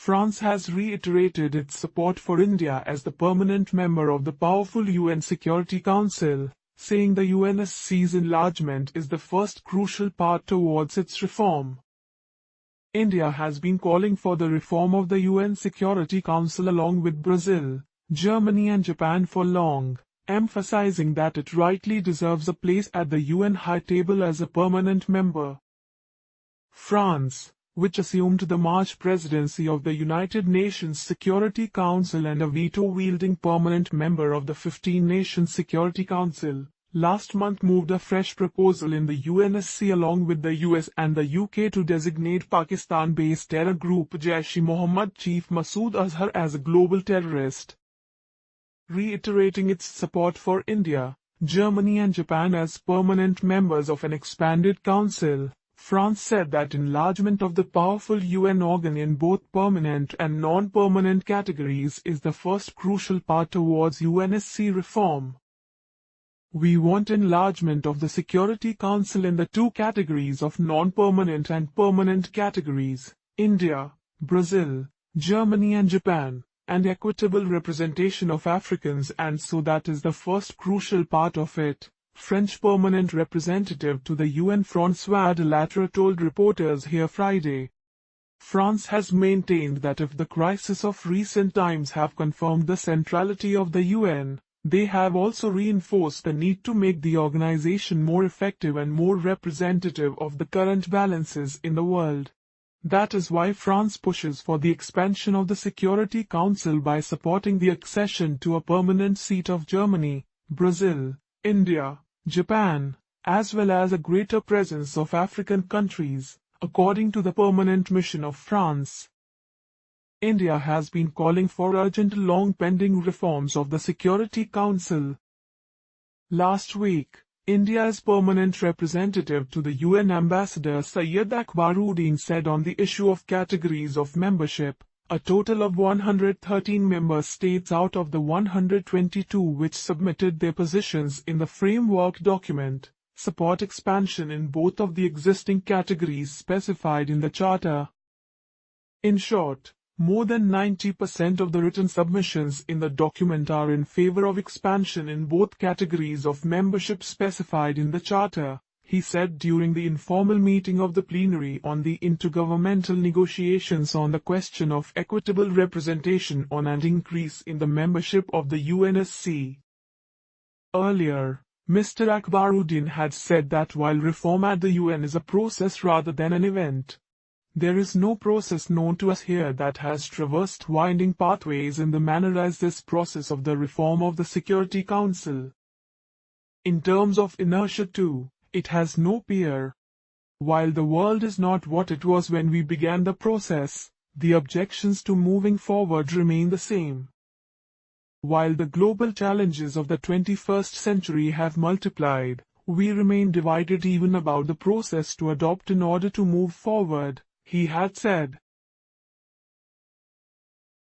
France has reiterated its support for India as the permanent member of the powerful UN Security Council, saying the UNSC's enlargement is the first crucial part towards its reform. India has been calling for the reform of the UN Security Council along with Brazil, Germany and Japan for long, emphasizing that it rightly deserves a place at the UN high table as a permanent member. France, which assumed the March presidency of the United Nations Security Council and a veto-wielding permanent member of the 15-nation Security Council, last month moved a fresh proposal in the UNSC along with the US and the UK to designate Pakistan-based terror group Jaish-e-Mohammed chief Masood Azhar as a global terrorist. Reiterating its support for India, Germany and Japan as permanent members of an expanded council, France said that enlargement of the powerful UN organ in both permanent and non-permanent categories is the first crucial part towards UNSC reform. We want enlargement of the Security Council in the two categories of non-permanent and permanent categories, India, Brazil, Germany and Japan, and equitable representation of Africans, and so that is the first crucial part of it, French permanent representative to the UN François de Lattre told reporters here Friday. France has maintained that if the crises of recent times have confirmed the centrality of the UN, they have also reinforced the need to make the organization more effective and more representative of the current balances in the world. That is why France pushes for the expansion of the Security Council by supporting the accession to a permanent seat of Germany, Brazil, India, Japan, as well as a greater presence of African countries, according to the permanent mission of France. India has been calling for urgent long-pending reforms of the Security Council. Last week, India's permanent representative to the UN Ambassador Syed Akbaruddin said on the issue of categories of membership, a total of 113 member states out of the 122 which submitted their positions in the framework document, support expansion in both of the existing categories specified in the Charter. In short, more than 90% of the written submissions in the document are in favor of expansion in both categories of membership specified in the Charter, he said during the informal meeting of the plenary on the intergovernmental negotiations on the question of equitable representation on and increase in the membership of the UNSC. Earlier, Mr. Akbaruddin had said that while reform at the UN is a process rather than an event, there is no process known to us here that has traversed winding pathways in the manner as this process of the reform of the Security Council. In terms of inertia too, it has no peer. While the world is not what it was when we began the process, the objections to moving forward remain the same. While the global challenges of the 21st century have multiplied, we remain divided even about the process to adopt in order to move forward, he had said.